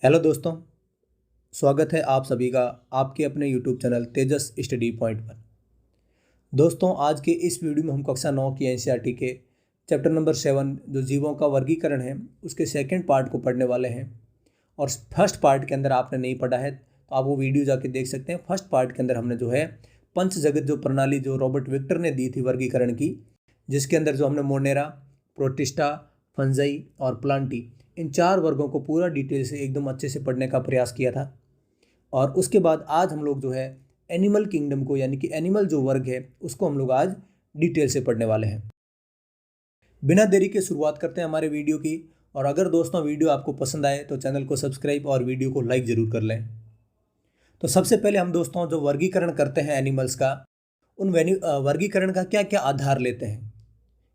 Hello दोस्तों, स्वागत है आप सभी का आपके अपने यूट्यूब चैनल तेजस स्टडी पॉइंट पर। दोस्तों, आज के इस वीडियो में हम कक्षा 9 की एनसीईआरटी के चैप्टर नंबर 7 जो जीवों का वर्गीकरण है उसके सेकंड पार्ट को पढ़ने वाले हैं। और फर्स्ट पार्ट के अंदर आपने नहीं पढ़ा है तो आप वो वीडियो जाके देख सकते हैं। फर्स्ट पार्ट के अंदर हमने जो है पंच जगत जो प्रणाली जो रॉबर्ट विक्टर ने दी थी वर्गीकरण की, जिसके अंदर जो हमने मोनेरा, प्रोटिस्टा, फंजाई और प्लांटी इन 4 वर्गों को पूरा डिटेल से एकदम अच्छे से पढ़ने का प्रयास किया था। और उसके बाद आज हम लोग जो है एनिमल किंगडम को, यानी कि एनिमल जो वर्ग है उसको हम लोग आज डिटेल से पढ़ने वाले हैं। बिना देरी के शुरुआत करते हैं हमारे वीडियो की। और अगर दोस्तों वीडियो आपको पसंद आए तो चैनल को सब्सक्राइब और वीडियो को लाइक ज़रूर कर लें। तो सबसे पहले हम दोस्तों जो वर्गीकरण करते हैं एनिमल्स का, उन वर्गीकरण का क्या क्या आधार लेते हैं,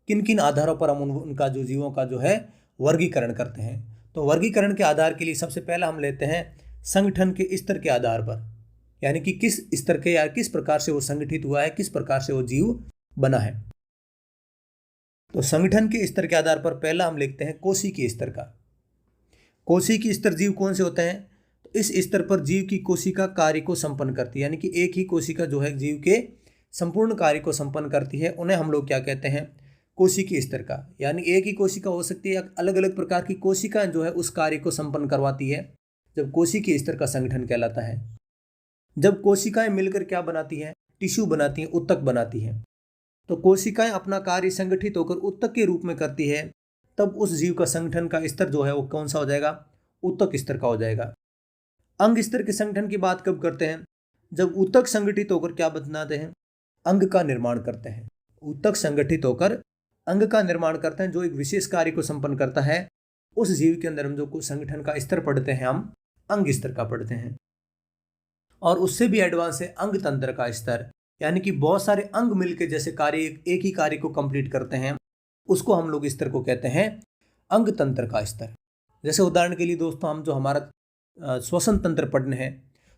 किन किन आधारों पर हम उनका जो जीवों का जो है वर्गीकरण करते हैं। तो वर्गीकरण के आधार के लिए सबसे पहला हम लेते हैं संगठन के स्तर के आधार पर, यानी कि किस स्तर के या किस प्रकार से वो संगठित हुआ है, किस प्रकार से वो जीव बना है। तो संगठन के स्तर के आधार पर पहला हम लिखते हैं कोशिकीय स्तर का। कोशिकीय स्तर जीव कौन से होते हैं? तो इस स्तर पर जीव की कोशिका कार्य को संपन्न करती है, यानी कि एक ही कोशिका जो है जीव के संपूर्ण कार्य को संपन्न करती है, उन्हें हम लोग क्या कहते हैं? कोशिकीय स्तर का। यानी एक ही कोशिका हो सकती है, अलग अलग प्रकार की कोशिकाएं जो है उस कार्य को संपन्न करवाती है, जब कोशिकीय स्तर का संगठन कहलाता है। जब कोशिकाएं मिलकर क्या बनाती हैं? टिश्यू बनाती हैं, ऊतक बनाती हैं। तो कोशिकाएं अपना कार्य संगठित होकर ऊतक के रूप में करती है, तब उस जीव का संगठन का स्तर जो है वो कौन सा हो जाएगा? ऊतक स्तर का हो जाएगा। अंग स्तर के संगठन की बात कब करते हैं? जब ऊतक संगठित होकर क्या बनाते हैं? अंग का निर्माण करते हैं। ऊतक संगठित होकर अंग का निर्माण करते हैं, जो एक विशेष कार्य को संपन्न करता है। उस जीव के अंदर हम जो कुछ संगठन का स्तर पढ़ते हैं, हम अंग स्तर का पढ़ते हैं। और उससे भी एडवांस है अंग तंत्र का स्तर, यानी कि बहुत सारे अंग मिलकर जैसे कार्य एक ही कार्य को कंप्लीट करते हैं, उसको हम लोग स्तर को कहते हैं अंग तंत्र का स्तर। जैसे उदाहरण के लिए दोस्तों, हम जो हमारा श्वसन तंत्र पढ़ने हैं,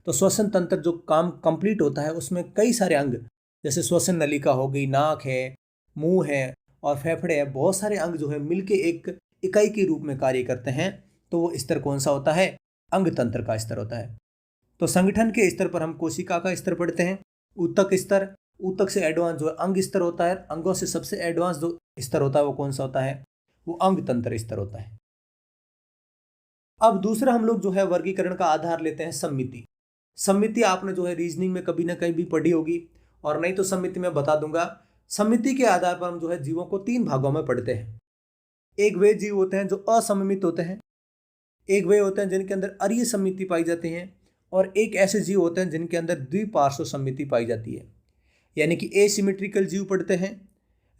तो श्वसन तंत्र जो काम कंप्लीट होता है उसमें कई सारे अंग, जैसे श्वसन नलिका हो गई, नाक है, मुंह है और फेफड़े है, बहुत सारे अंग जो है मिलके एक इकाई के रूप में कार्य करते हैं। तो वो स्तर कौन सा होता है? अंग तंत्र का स्तर होता है। तो संगठन के स्तर पर हम कोशिका का स्तर पढ़ते हैं, ऊतक स्तर। ऊतक से एडवांस जो है अंग स्तर होता है। अंगों से सबसे एडवांस जो स्तर होता है वो कौन सा होता है? वो अंग तंत्र स्तर होता है। अब दूसरा हम लोग जो है वर्गीकरण का आधार लेते हैं सम्मिति। सम्मिति आपने जो है रीजनिंग में कभी ना कहीं भी पढ़ी होगी, और नहीं तो सम्मिति में बता दूंगा। सम्मिति के आधार पर हम जो है जीवों को 3 भागों में पढ़ते हैं। एक वे जीव होते हैं जो असममित होते हैं, एक वे होते हैं जिनके अंदर अरीय सम्मिति पाई जाती है, और एक ऐसे जीव होते हैं जिनके अंदर द्विपार्श्व सम्मिति पाई जाती है। यानी कि एसिमेट्रिकल जीव पढ़ते हैं,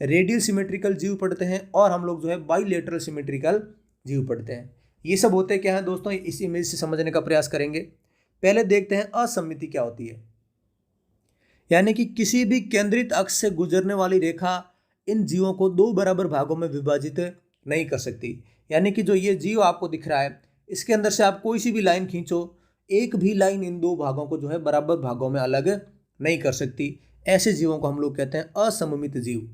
रेडियल सिमेट्रिकल जीव पढ़ते हैं, और हम लोग जो है बाइलेटरल सिमेट्रिकल जीव पढ़ते हैं। ये सब होते क्या है दोस्तों, इस इमेज से समझने का प्रयास करेंगे। पहले देखते हैं असम्मिति क्या होती है। यानी कि किसी भी केंद्रित अक्ष से गुजरने वाली रेखा इन जीवों को 2 बराबर भागों में विभाजित नहीं कर सकती। यानी कि जो ये जीव आपको दिख रहा है, इसके अंदर से आप कोई सी भी लाइन खींचो, एक भी लाइन इन 2 भागों को जो है बराबर भागों में अलग नहीं कर सकती। ऐसे जीवों को हम लोग कहते हैं असममित जीव,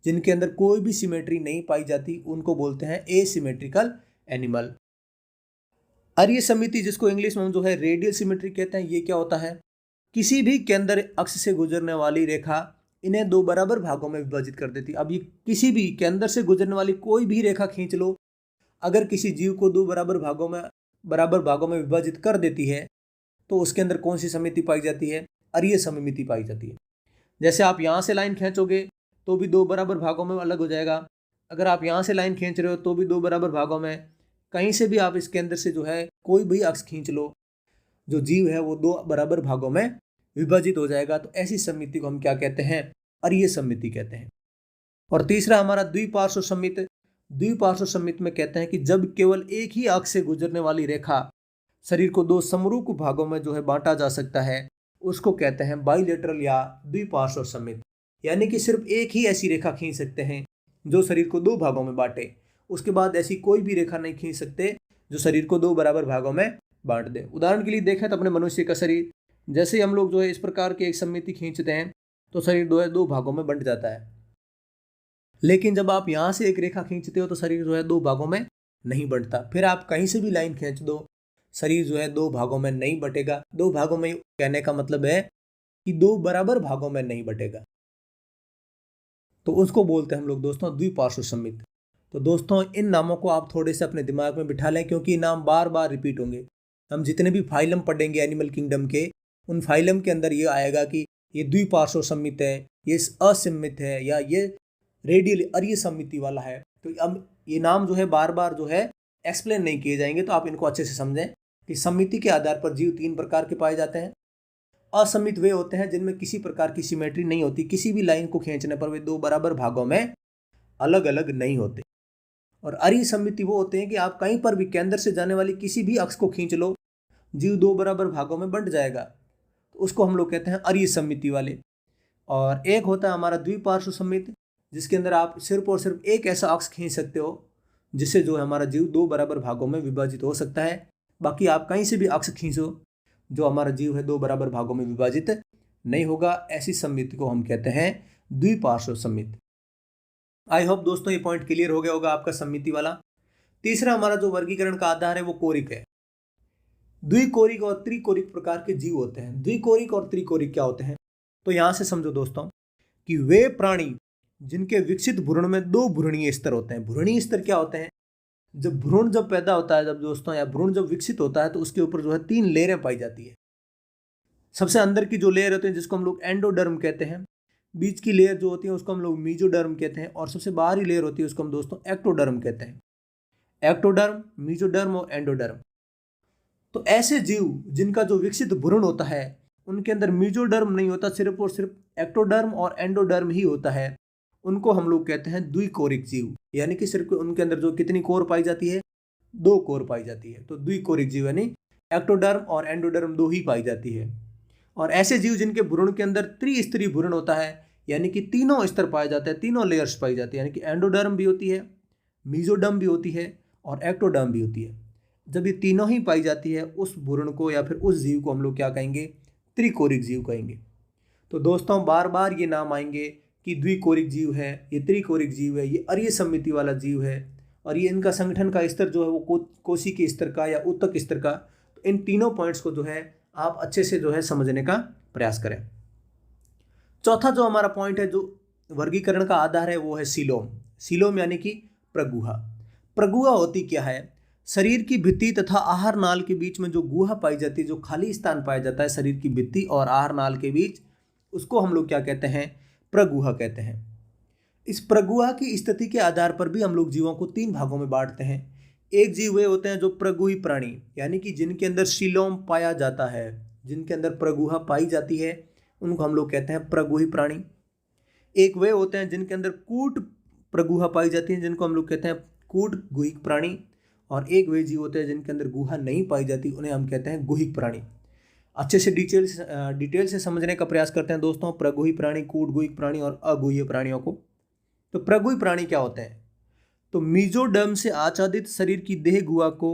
जिनके अंदर कोई भी सिमेट्री नहीं पाई जाती, उनको बोलते हैं एसिमेट्रिकल एनिमल। अरीय समिति, जिसको इंग्लिश में हम जो है रेडियल सिमेट्री कहते हैं, ये क्या होता है? किसी भी केंद्र अक्ष से गुजरने वाली रेखा इन्हें 2 बराबर भागों में विभाजित कर देती। अब ये किसी भी केंद्र से गुजरने वाली कोई भी रेखा खींच लो, अगर किसी जीव को 2 बराबर भागों में विभाजित कर देती है, तो उसके अंदर कौन सी समिति पाई जाती है? अरीय समिति पाई जाती है। जैसे आप यहाँ से लाइन खींचोगे तो भी 2 बराबर भागों में अलग हो जाएगा। अगर आप यहाँ से लाइन खींच रहे हो तो भी 2 बराबर भागों में। कहीं से भी आप इसके अंदर से जो है कोई भी अक्ष खींच लो, जो जीव है वो 2 बराबर भागों में विभाजित हो जाएगा। तो ऐसी समिति को हम क्या कहते हैं? अरीय समिति कहते हैं। और तीसरा हमारा द्विपार्श्व सम्मित। द्विपार्श्व सम्मित में कहते हैं कि जब केवल एक ही अक्ष से गुजरने वाली रेखा शरीर को 2 समरूप भागों में जो है बांटा जा सकता है, उसको कहते हैं बाइलेटरल या द्विपार्श्व सम्मित। यानी कि सिर्फ एक ही ऐसी रेखा खींच सकते हैं जो शरीर को 2 भागों में बांटे, उसके बाद ऐसी कोई भी रेखा नहीं खींच सकते जो शरीर को 2 बराबर भागों में बांट दे। उदाहरण के लिए देखें तो अपने मनुष्य का शरीर, जैसे ही हम लोग जो है इस प्रकार की एक समिति खींचते हैं तो शरीर 2 भागों में बंट जाता है। लेकिन जब आप यहाँ से एक रेखा खींचते हो तो शरीर जो है 2 भागों में नहीं बंटता। फिर आप कहीं से भी लाइन खींच दो शरीर जो है दो भागों में नहीं बटेगा। दो भागों में कहने का मतलब है कि दो बराबर भागों में नहीं बटेगा, तो उसको बोलते हैं हम लोग दोस्तों द्विपार्श्व सममित। तो दोस्तों इन नामों को आप थोड़े से अपने दिमाग में बिठा लें, क्योंकि ये नाम बार बार रिपीट होंगे। हम जितने भी फाइलम पढ़ेंगे एनिमल किंगडम के, उन फाइलम के अंदर ये आएगा कि ये द्विपार्श्व सममित है, ये असममित है, या ये रेडियल अर्य सममिति वाला है। तो अब ये नाम जो है बार बार जो है एक्सप्लेन नहीं किए जाएंगे, तो आप इनको अच्छे से समझें कि सममिति के आधार पर जीव तीन प्रकार के पाए जाते हैं। असममित वे होते हैं जिनमें किसी प्रकार की सिमेट्री नहीं होती, किसी भी लाइन को खींचने पर वे दो बराबर भागों में अलग अलग नहीं होते। और अर्य सममिति वो होते हैं कि आप कहीं पर भी केंद्र से जाने वाली किसी भी अक्ष को खींच लो, जीव दो बराबर भागों में बंट जाएगा, तो उसको हम लोग कहते हैं अर्य सममिति वाले। और एक होता है हमारा द्विपार्श्व सममित, जिसके अंदर आप सिर्फ और सिर्फ एक ऐसा अक्ष खींच सकते हो जिससे जो है हमारा जीव दो बराबर भागों में विभाजित हो सकता है। बाकी आप कहीं से भी अक्ष खींचो, जो हमारा जीव है दो बराबर भागों में विभाजित नहीं होगा। ऐसी सममिति को हम कहते हैं द्विपार्श्व सममित। आई होप दोस्तों ये पॉइंट क्लियर हो गया होगा आपका सममिति वाला। तीसरा हमारा जो वर्गीकरण का आधार है वो कोरिक है। द्विकोरिक और त्रिकोरिक प्रकार के जीव होते हैं। द्विकोरिक और त्रिकोरिक क्या होते हैं, तो यहां से समझो दोस्तों कि वे प्राणी जिनके विकसित भ्रूण में दो भ्रूणीय स्तर होते हैं। भ्रूणीय स्तर क्या होते हैं, जब भ्रूण जब पैदा होता है, जब दोस्तों या भ्रूण जब विकसित होता है, तो उसके ऊपर जो है तीन लेयरें पाई जाती है। सबसे अंदर की जो लेयर होती है जिसको हम लोग एंडोडर्म कहते हैं, बीच की लेयर जो होती है उसको हम लोग मीजोडर्म कहते हैं, और सबसे बाहरी लेयर होती है उसको हम दोस्तों एक्टोडर्म कहते हैं। एक्टोडर्म, मीजोडर्म और एंडोडर्म। तो ऐसे जीव जिनका जो विकसित भ्रूण होता है उनके अंदर मीजोडर्म नहीं होता, सिर्फ और सिर्फ एक्टोडर्म और एंडोडर्म ही होता है, उनको हम लोग कहते हैं द्विकोरिक जीव। यानी कि सिर्फ उनके अंदर जो कितनी कोर पाई जाती है, दो कोर पाई जाती है। तो द्विकोरिक जीव यानी एक्टोडर्म और एंडोडर्म दो ही पाई जाती है। और ऐसे जीव जिनके भ्रूण के अंदर त्रिस्तरीय भ्रूण होता है, यानी कि तीनों स्तर पाए जाते हैं, तीनों लेयर्स पाई जाती है, यानी कि एंडोडर्म भी होती है, मीजोडर्म भी होती है और एक्टोडर्म भी होती है। जब ये तीनों ही पाई जाती है, उस भ्रूण को या फिर उस जीव को हम लोग क्या कहेंगे, त्रिकोरिक जीव कहेंगे। तो दोस्तों बार बार ये नाम आएंगे कि द्विकोरिक जीव है, ये त्रिकोरिक जीव है, ये अर्य सममिति वाला जीव है, और ये इनका संगठन का स्तर जो है वो कोशिकीय स्तर का या ऊतक स्तर का। तो इन तीनों पॉइंट्स को जो है आप अच्छे से जो है समझने का प्रयास करें। चौथा जो हमारा पॉइंट है जो वर्गीकरण का आधार है वो है सीलोम। सीलोम यानी कि प्रगुहा। प्रगुहा होती क्या है, शरीर की भित्ति तथा आहार नाल के बीच में जो गुहा पाई जाती है, जो खाली स्थान पाया जाता है शरीर की भित्ति और आहार नाल के बीच, उसको हम लोग क्या कहते हैं, प्रगुहा कहते हैं। इस प्रगुहा की स्थिति के आधार पर भी हम लोग जीवों को तीन भागों में बांटते हैं। एक जीव वे होते हैं जो प्रगुही प्राणी, यानी कि जिनके अंदर सीलोम पाया जाता है, जिनके अंदर प्रगुहा पाई जाती है, उनको हम लोग कहते हैं प्रगुही प्राणी। एक वे होते हैं जिनके अंदर कूट प्रगुहा पाई जाती है, जिनको हम लोग कहते हैं कूट गुहिक प्राणी। और एक वे जीव होते हैं जिनके अंदर गुहा नहीं पाई जाती, उन्हें हम कहते हैं गुहिक प्राणी। अच्छे से डिटेल से समझने का प्रयास करते हैं दोस्तों प्रगुही प्राणी, कूट गुहिक प्राणी और अगुह्य प्राणियों को। तो प्रगुही प्राणी क्या होते हैं, तो मीजोडर्म से आच्छादित शरीर की देह गुहा को,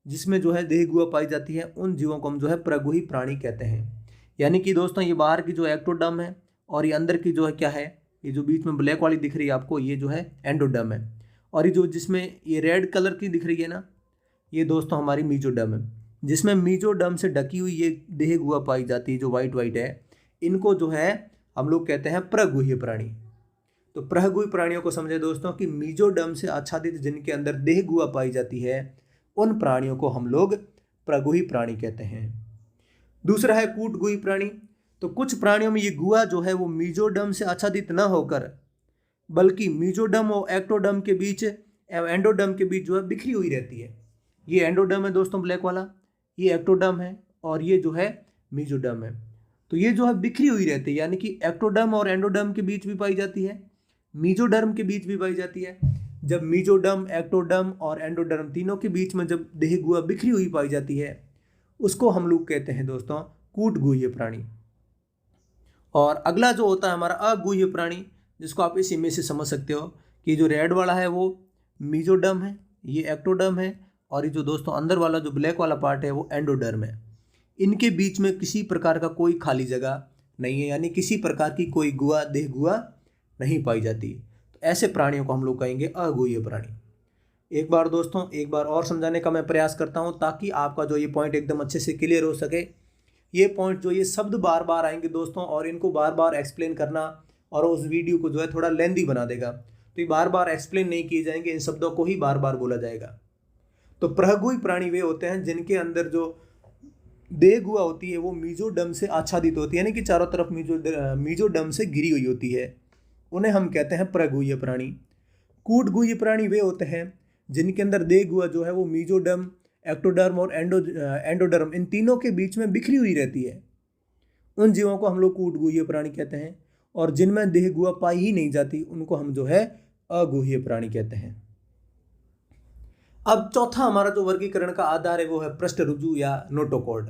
जिसमें जो है देह गुहा पाई जाती है, उन जीवों को हम जो है प्रगुही प्राणी कहते हैं। यानी कि दोस्तों ये बाहर की जो एक्टोडर्म है और ये अंदर की जो है क्या है, ये जो बीच में ब्लैक वाली दिख रही है आपको, ये जो है एंडोडर्म है। और ये जो जिसमें ये रेड कलर की दिख रही है ना, ये दोस्तों हमारी मीजोडर्म है, जिसमें मीजोडर्म से ढकी हुई ये देह गुहा पाई जाती है जो वाइट वाइट है, इनको जो है हम लोग कहते हैं प्रगुह्य प्राणी। तो प्रगुह्य प्राणियों को समझे दोस्तों कि मीजोडर्म से आच्छादित जिनके अंदर देह गुहा पाई जाती है, उन प्राणियों को हम लोग प्रगुह्य प्राणी कहते हैं। दूसरा है कूटगुही प्राणी। तो कुछ प्राणियों में ये गुहा जो है वो मीजोडर्म से आच्छादित न होकर बल्कि मीजोडर्म और एक्टोडर्म के बीच, एंडोडर्म के बीच जो है बिखरी हुई रहती है। ये एंडोडर्म है दोस्तों ब्लैक वाला, ये एक्टोडर्म है और ये जो है मीजोडर्म है। तो ये जो है बिखरी हुई रहती है, यानी कि एक्टोडर्म और एंडोडर्म के बीच भी पाई जाती है, मीजोडर्म के बीच भी पाई जाती है। जब मीजोडर्म, एक्टोडर्म और एंडोडर्म तीनों के बीच में जब देह गुहा बिखरी हुई पाई जाती है, उसको हम लोग कहते हैं दोस्तों कूटगुह्य प्राणी। और अगला जो होता है हमारा अगुह्य प्राणी, जिसको आप इस इमेज से समझ सकते हो कि जो रेड वाला है वो मीजोडर्म है, ये एक्टोडर्म है, और ये जो दोस्तों अंदर वाला जो ब्लैक वाला पार्ट है वो एंडोडर्म है। इनके बीच में किसी प्रकार का कोई खाली जगह नहीं है, यानी किसी प्रकार की कोई गुहा, देह गुहा नहीं पाई जाती। तो ऐसे प्राणियों को हम लोग कहेंगे अगुह्य प्राणी। एक बार दोस्तों एक बार और समझाने का मैं प्रयास करता हूँ ताकि आपका जो ये पॉइंट एकदम अच्छे से क्लियर हो सके। ये पॉइंट जो ये शब्द बार बार आएंगे दोस्तों और इनको बार बार एक्सप्लेन करना और उस वीडियो को जो है थोड़ा लेंदी बना देगा, तो ये बार बार एक्सप्लेन नहीं किए जाएंगे, इन शब्दों को ही बार बार बोला जाएगा। तो प्रगुई प्राणी वे होते हैं जिनके अंदर जो देह गुहा होती है वो मीजोडर्म से आच्छादित होती है, यानी कि चारों तरफ मीजोडर्म से घिरी हुई होती है, उन्हें हम कहते हैं प्रगुह्य प्राणी। कूटगुह्य प्राणी वे होते हैं जिनके अंदर देह गुहा जो है वो मीजोडर्म, एक्टोडर्म और एंडोडर्म इन तीनों के बीच में बिखरी हुई रहती है, उन जीवों को हम लोग कूटगुह्य प्राणी कहते हैं। और जिनमें देह गुहा पाई ही नहीं जाती उनको हम जो है अगुह्य प्राणी कहते हैं। अब चौथा हमारा जो वर्गीकरण का आधार है वो है पृष्ठरज्जु या नोटोकॉर्ड।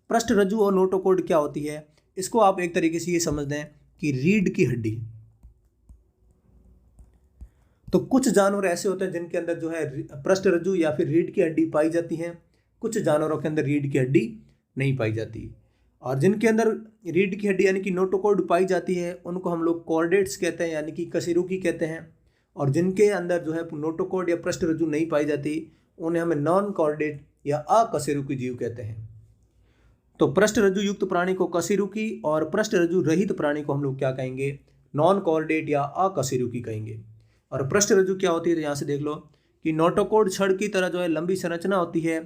पृष्ठरज्जु और नोटोकॉर्ड क्या होती है, इसको आप एक तरीके से ये समझ लें कि रीढ़ की हड्डी। तो कुछ जानवर ऐसे होते हैं जिनके अंदर जो है पृष्ठरज्जु या फिर रीढ़ की हड्डी पाई जाती है, कुछ जानवरों के अंदर रीढ़ की हड्डी नहीं पाई जाती। और जिनके अंदर रीढ़ की हड्डी यानी कि नोटोकॉर्ड पाई जाती है उनको हम लोग कॉर्डेट्स कहते हैं, यानी कि कशेरुकी कहते हैं। और जिनके अंदर जो है नोटोकॉर्ड या पृष्ठरज्जु नहीं पाई जाती उन्हें हमें नॉन कॉर्डेट या अकशेरुकी जीव कहते हैं। तो पृष्ठरज्जु युक्त प्राणी को कशेरुकी और पृष्ठरज्जु रहित प्राणी को हम लोग क्या कहेंगे, नॉन कॉर्डेट या अकशेरुकी कहेंगे। और पृष्ठरज्जु क्या होती है, तो यहाँ से देख लो कि नोटोकॉर्ड छड़ की तरह जो है लंबी संरचना होती है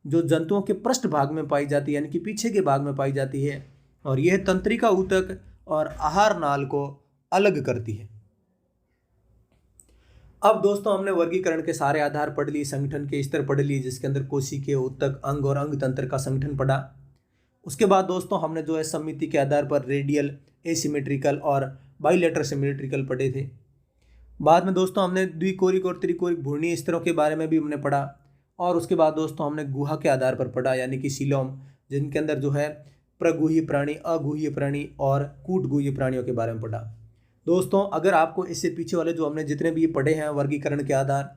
जो जंतुओं के पृष्ठ भाग में पाई जाती है, यानी कि पीछे के भाग में पाई जाती है, और यह तंत्रिका ऊतक और आहार नाल को अलग करती है। अब दोस्तों हमने वर्गीकरण के सारे आधार पढ़ लिए, संगठन के स्तर पढ़ लिए जिसके अंदर कोशिकीय, ऊतक, अंग और अंग तंत्र का संगठन पढ़ा। उसके बाद दोस्तों हमने जो है समिति के आधार पर रेडियल, एसिमेट्रिकल और बाइलेटरल सिमेट्रिकल पढ़े थे। बाद में दोस्तों हमने द्विकोरिक और त्रिकोरिक भ्रूणीय स्तरों के बारे में भी हमने पढ़ा। और उसके बाद दोस्तों हमने गुहा के आधार पर पढ़ा, यानी कि सीलोम, जिनके अंदर जो है प्रगुह्य प्राणी, अगुह्य प्राणी और कूटगुह्य प्राणियों के बारे में पढ़ा। दोस्तों अगर आपको इससे पीछे वाले जो हमने जितने भी पढ़े हैं वर्गीकरण के आधार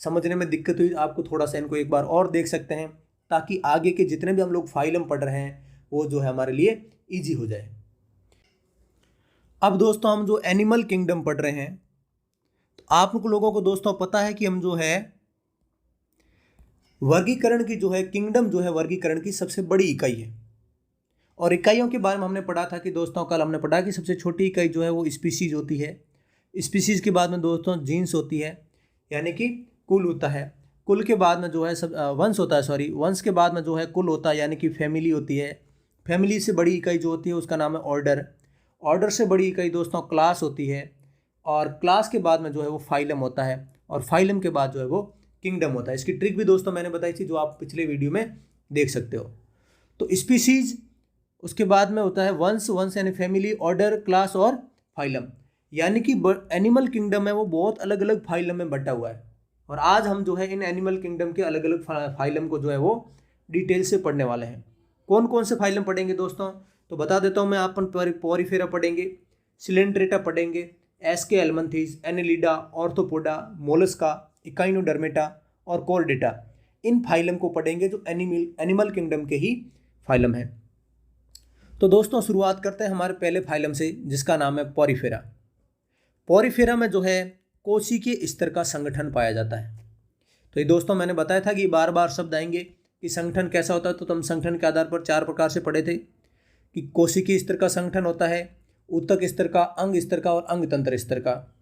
समझने में दिक्कत हुई, आपको थोड़ा सा इनको एक बार और देख सकते हैं ताकि आगे के जितने भी हम लोग फाइलम पढ़ रहे हैं वो जो है हमारे लिए ईजी हो जाए। अब दोस्तों हम जो एनिमल किंगडम पढ़ रहे हैं, तो आप लोगों को दोस्तों पता है कि हम जो है वर्गीकरण की जो है किंगडम जो है वर्गीकरण की सबसे बड़ी इकाई है। और इकाइयों के बारे में हमने पढ़ा था कि दोस्तों कल हमने पढ़ा कि सबसे छोटी इकाई जो है वो स्पीसीज होती है। स्पीसीज के बाद में दोस्तों जीन्स होती है, यानी कि कुल होता है। कुल के बाद में जो है सब वंश होता है, सॉरी वंश के बाद में जो है कुल होता है, यानी कि फैमिली होती है। फैमिली से बड़ी इकाई जो होती है उसका नाम है ऑर्डर। ऑर्डर से बड़ी इकाई दोस्तों क्लास होती है। और क्लास के बाद में जो है वो फाइलम होता है। और फाइलम के बाद जो है वो किंगडम होता है। इसकी ट्रिक भी दोस्तों मैंने बताई थी जो आप पिछले वीडियो में देख सकते हो। तो स्पीसीज, उसके बाद में होता है वंश, वंश यानी फैमिली, ऑर्डर, क्लास और फाइलम, यानी कि एनिमल किंगडम है वो बहुत अलग अलग फाइलम में बटा हुआ है। और आज हम जो है इन एनिमल किंगडम के अलग अलग फाइलम को जो है वो डिटेल से पढ़ने वाले हैं। कौन कौन से फाइलम पढ़ेंगे दोस्तों, तो बता देता हूँ मैं। अपन पोरिफेरा पढ़ेंगे, सिलेंट्रेटा पढ़ेंगे, एस्के एल्मंथीज, एनेलिडा, ऑर्थोपोडा, मोलस्का, इकाइनोडर्मेटा और कॉर्डेटा, इन फाइलम को पढ़ेंगे जो एनिमल किंगडम के ही फाइलम है। तो दोस्तों शुरुआत करते हैं हमारे पहले फाइलम से जिसका नाम है पोरिफेरा। पोरिफेरा में जो है कोशिकीय स्तर का संगठन पाया जाता है। तो ये दोस्तों मैंने बताया था कि बार बार शब्द आएंगे कि संगठन कैसा होता है, तो हम संगठन के आधार पर 4 प्रकार से पढ़े थे कि कोशिकीय स्तर का संगठन होता है, ऊतक स्तर का, अंग स्तर का और अंग तंत्र स्तर का।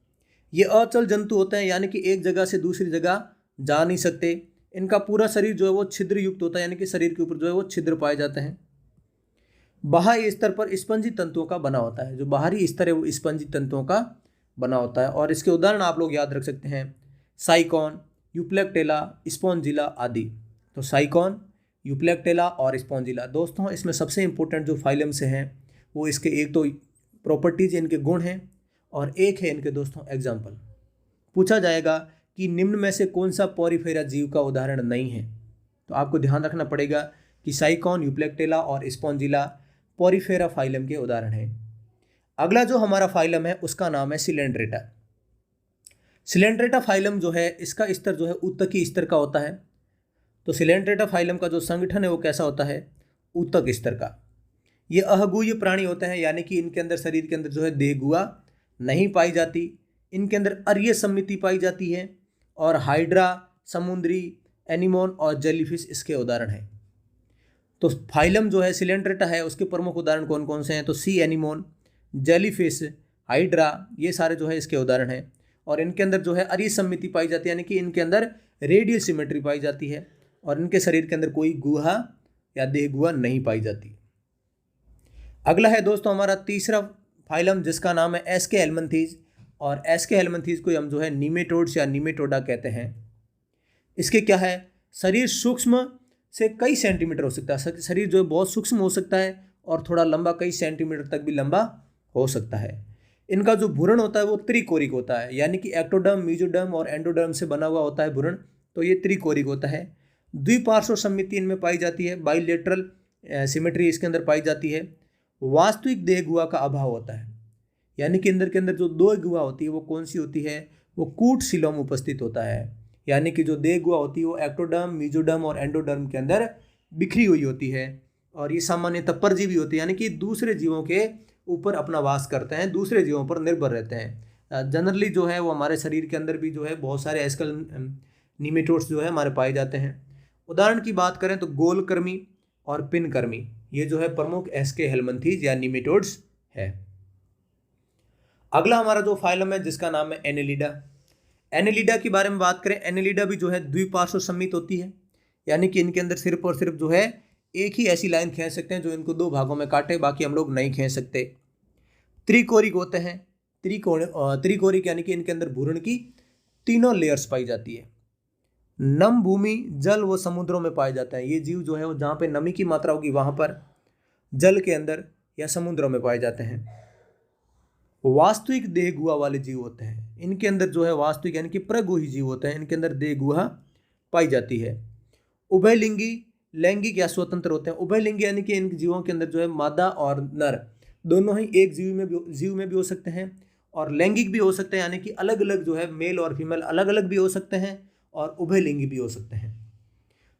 ये अचल जंतु होते हैं, यानी कि एक जगह से दूसरी जगह जा नहीं सकते। इनका पूरा शरीर जो है वो छिद्र युक्त होता है, यानी कि शरीर के ऊपर जो है वो छिद्र पाए जाते हैं। बाह्य स्तर पर स्पंजी तंतुओं का बना होता है, जो बाहरी स्तर है वो स्पंजी तंतुओं का बना होता है। और इसके उदाहरण आप लोग याद रख सकते हैं, साइकॉन, यूप्लेक्टेला, स्पॉन्जिला आदि। तो साइकॉन, यूप्लेक्टेला और स्पॉन्जिला। दोस्तों इसमें सबसे इंपॉर्टेंट जो फाइलम से हैं वो इसके एक तो प्रॉपर्टीज, इनके गुण हैं, और एक है इनके दोस्तों एग्जाम्पल। पूछा जाएगा कि निम्न में से कौन सा पोरिफेरा जीव का उदाहरण नहीं है, तो आपको ध्यान रखना पड़ेगा कि साइकॉन, यूप्लेक्टेला और स्पॉन्जिला पोरिफेरा फाइलम के उदाहरण हैं। अगला जो हमारा फाइलम है उसका नाम है सिलेंड्रेटा। सिलेंड्रेटा फाइलम जो है इसका स्तर जो है ऊतकी स्तर का होता है। तो सिलेंड्रेटा फाइलम का जो संगठन है वो कैसा होता है, ऊतक स्तर का। ये अहगुह्य प्राणी होते हैं, यानी कि इनके अंदर शरीर के अंदर जो है देह गुहा नहीं पाई जाती। इनके अंदर अरीय समिति पाई जाती है और हाइड्रा समुद्री एनिमोन और जेलीफिश इसके उदाहरण हैं। तो फाइलम जो है सिलेंड्रेटा है, उसके प्रमुख उदाहरण कौन कौन से हैं? तो सी एनिमोन, जेलीफिश, हाइड्रा, ये सारे जो है इसके उदाहरण हैं। और इनके अंदर जो है अरिसमिति पाई जाती है, यानी कि इनके अंदर रेडियल सिमेट्री पाई जाती है और इनके शरीर के अंदर कोई गुहा या देह गुहा नहीं पाई जाती। अगला है दोस्तों हमारा तीसरा फाइलम, जिसका नाम है एस्के हेलमिंथीज। और एस्के हेलमिंथीज को हम जो है नीमेटोड्स या नीमेटोडा कहते हैं। इसके क्या है, शरीर सूक्ष्म से कई सेंटीमीटर हो सकता है, शरीर जो है बहुत सूक्ष्म हो सकता है और थोड़ा लंबा, कई सेंटीमीटर तक भी लंबा हो सकता है। इनका जो भ्रूण होता है वो त्रिकोरिक होता है, यानी कि एक्टोडर्म, मेसोडर्म और एंडोडर्म से बना हुआ होता है भ्रूण, तो ये त्रिकोरिक होता है। द्विपार्श्व सममिति इनमें पाई जाती है, बाइलेटरल सिमेट्री इसके अंदर पाई जाती है। वास्तविक देह गुहा का अभाव होता है, यानी कि अंदर के अंदर जो दो गुहा होती है वो कौन सी होती है? वो कूट सिलोम उपस्थित होता है, यानी कि जो देह गुहा होती है वो एक्टोडर्म, मेसोडर्म और एंडोडर्म के अंदर बिखरी हुई होती है। और ये सामान्यतः परजीवी होती है, यानी कि दूसरे जीवों के ऊपर अपना वास करते हैं, दूसरे जीवों पर निर्भर रहते हैं। जनरली जो है वो हमारे शरीर के अंदर भी जो है बहुत सारे एस्कल नीमेटोड्स जो है हमारे पाए जाते हैं। उदाहरण की बात करें तो गोलकृमि और पिनकृमि, ये जो है प्रमुख एस्के हेलमिंथीज या नीमेटोड्स है। अगला हमारा जो फाइलम है जिसका नाम है एनेलिडा। एनेलिडा के बारे में बात करें, एनेलिडा भी जो है द्विपार्श्व सममित होती है, यानी कि इनके अंदर सिर्फ और सिर्फ जो है एक ही ऐसी लाइन खींच सकते हैं जो इनको दो भागों में काटे, बाकी हम लोग नहीं खींच सकते। त्रिकोरिक होते हैं, त्रिकोरिक यानी कि इनके अंदर भ्रूण की तीनों लेयर्स पाई जाती है। नम भूमि, जल व समुद्रों में पाए जाते हैं। ये जीव जो है वो जहाँ पे नमी की मात्रा होगी वहाँ पर जल के अंदर या समुद्रों में पाए जाते हैं। वास्तविक देह गुहा वाले जीव होते हैं, इनके अंदर जो है वास्तविक यानी कि प्रगुही जीव होते हैं, इनके अंदर देह गुहा पाई जाती है। उभयलिंगी, लैंगिक या स्वतंत्र होते हैं। उभयलिंगी यानी कि इन जीवों के अंदर जो है मादा और नर दोनों ही एक जीव में भी हो सकते हैं, और लैंगिक भी हो सकते हैं, यानी कि अलग अलग जो है मेल और फीमेल अलग अलग भी हो सकते हैं, और उभयलिंगी भी हो सकते हैं।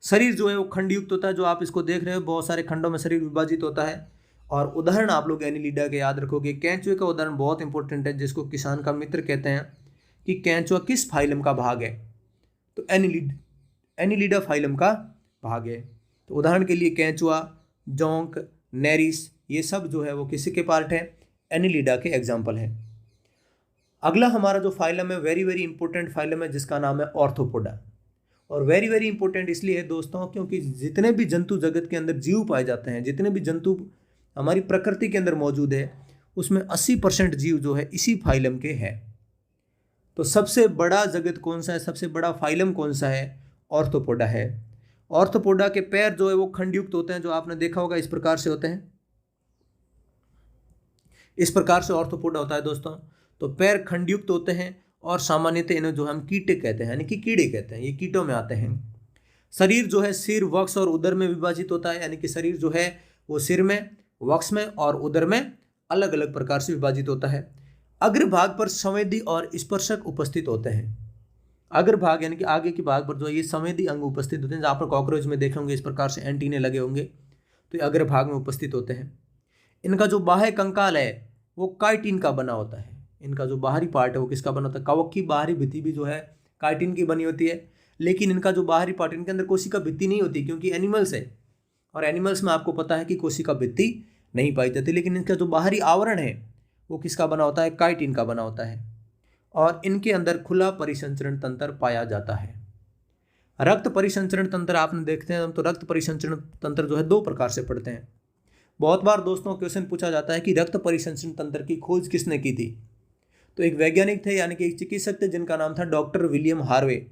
शरीर जो है वो खंडयुक्त होता है, जो आप इसको देख रहे हो बहुत सारे खंडों में शरीर विभाजित होता है। और उदाहरण आप लोग एनिलिडा के याद रखोगे। कैंचुए का उदाहरण बहुत इंपॉर्टेंट है, जिसको किसान का मित्र कहते हैं कि कैंचुआ किस फाइलम का भाग है? तो एनिलिडा फाइलम का भाग है। तो उदाहरण के लिए कैंचुआ, जोंक, नेरिस, ये सब जो है वो किसी के पार्ट है? एनिलिडा के एग्जाम्पल है। अगला हमारा जो फाइलम है वेरी वेरी इंपॉर्टेंट फाइलम है, जिसका नाम है ऑर्थोपोडा। और वेरी वेरी इंपॉर्टेंट इसलिए है दोस्तों क्योंकि जितने भी जंतु जगत के अंदर जीव पाए जाते हैं, जितने भी जंतु हमारी प्रकृति के अंदर मौजूद है, उसमें 80% जीव जो है इसी फाइलम के हैं। तो सबसे बड़ा जगत कौन सा है, सबसे बड़ा फाइलम कौन सा है? ऑर्थोपोडा है। ऑर्थोपोडा के पैर जो है वो खंडयुक्त होते हैं, जो आपने देखा होगा इस प्रकार से होते हैं। इस प्रकार से ऑर्थोपोडा होता है दोस्तों। तो पैर खंडयुक्त होते हैं और सामान्यतः इन्हें जो हम कीटे कहते हैं, यानी कि कीड़े कहते हैं, ये कीटों में आते हैं। शरीर जो है सिर, वक्ष और उदर में विभाजित होता है, यानी कि शरीर जो है वो सिर में, वक्ष में और उदर में अलग अलग प्रकार से विभाजित होता है। अग्रभाग पर संवेदी और स्पर्शक उपस्थित होते हैं। अग्रभाग यानी कि आगे के भाग पर जो है ये संवेदी अंग उपस्थित होते हैं, जहाँ पर कॉकरोच में देखे होंगे इस प्रकार से एंटीने लगे होंगे, तो ये अग्रभाग में उपस्थित होते हैं। इनका जो बाह्य कंकाल है वो काइटिन का बना होता है। इनका जो बाहरी पार्ट है वो किसका बना होता है? कवक की बाहरी भित्ति भी जो है काइटिन की बनी होती है, लेकिन इनका जो बाहरी पार्ट, इनके अंदर कोशिका भित्ति नहीं होती, क्योंकि एनिमल्स है और एनिमल्स में आपको पता है कि कोशिका भित्ति नहीं पाई जाती। लेकिन इनका जो बाहरी आवरण है वो किसका बना होता है? काइटिन का बना होता है। और इनके अंदर खुला परिसंचरण तंत्र पाया जाता है। रक्त परिसंचरण तंत्र आपने देखते हैं हम, तो रक्त परिसंचरण तंत्र जो है दो प्रकार से पढ़ते हैं। बहुत बार दोस्तों क्वेश्चन पूछा जाता है कि रक्त परिसंचरण तंत्र की खोज किसने की थी? तो एक वैज्ञानिक थे, यानी कि एक चिकित्सक थे, जिनका नाम था डॉक्टर विलियम हार्वे।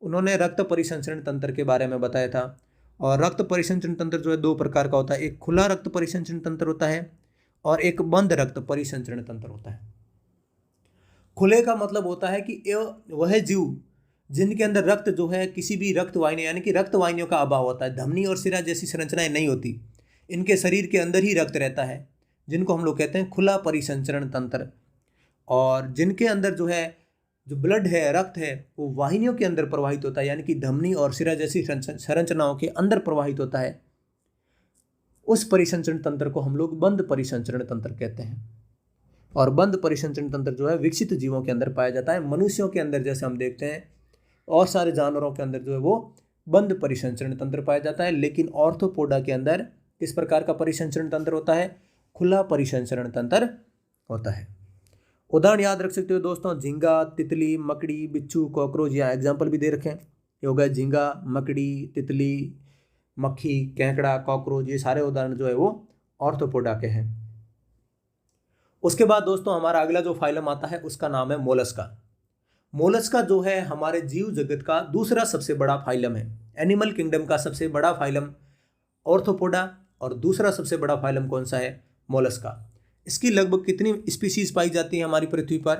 उन्होंने रक्त परिसंचरण तंत्र के बारे में बताया था। और रक्त परिसंचरण तंत्र जो है दो प्रकार का होता है, एक खुला रक्त परिसंचरण तंत्र होता है और एक बंद रक्त परिसंचरण तंत्र होता है। खुले का मतलब होता है कि वह जीव जिनके अंदर रक्त जो है किसी भी रक्त वाहिनी यानी कि रक्त वाहिनियों का अभाव होता है, धमनी और सिरा जैसी संरचनाएं नहीं होती, इनके शरीर के अंदर ही रक्त रहता है, जिनको हम लोग कहते हैं खुला परिसंचरण तंत्र। और जिनके अंदर जो है जो ब्लड है, रक्त है, वो वाहिनियों के अंदर प्रवाहित होता है, यानी कि धमनी और सिरा जैसी संरचनाओं के अंदर प्रवाहित होता है, उस परिसंचरण तंत्र को हम लोग बंद परिसंचरण तंत्र कहते हैं। और बंद परिसंचरण तंत्र जो है विकसित जीवों के अंदर पाया जाता है। मनुष्यों के अंदर जैसे हम देखते हैं और सारे जानवरों के अंदर जो है वो बंद परिसंचरण तंत्र पाया जाता है, लेकिन ऑर्थोपोडा के अंदर किस प्रकार का परिसंचरण तंत्र होता है? खुला परिसंचरण तंत्र होता है। उदाहरण याद रख सकते हो दोस्तों, झींगा, तितली, मकड़ी, बिच्छू, कॉकरोच। यहाँ एग्जाम्पल भी दे रखे हैं, ये हो गया झींगा, मकड़ी, तितली, मक्खी, केकड़ा, कॉकरोच, ये सारे उदाहरण जो है वो ऑर्थोपोडा के हैं। उसके बाद दोस्तों हमारा अगला जो फाइलम आता है उसका नाम है मोलस्का। मोलस्का जो है हमारे जीव जगत का दूसरा सबसे बड़ा फाइलम है। एनिमल किंगडम का सबसे बड़ा फाइलम ऑर्थोपोडा और दूसरा सबसे बड़ा फाइलम कौन सा है? मोलस्का। इसकी लगभग कितनी स्पीसीज पाई जाती है हमारी पृथ्वी पर?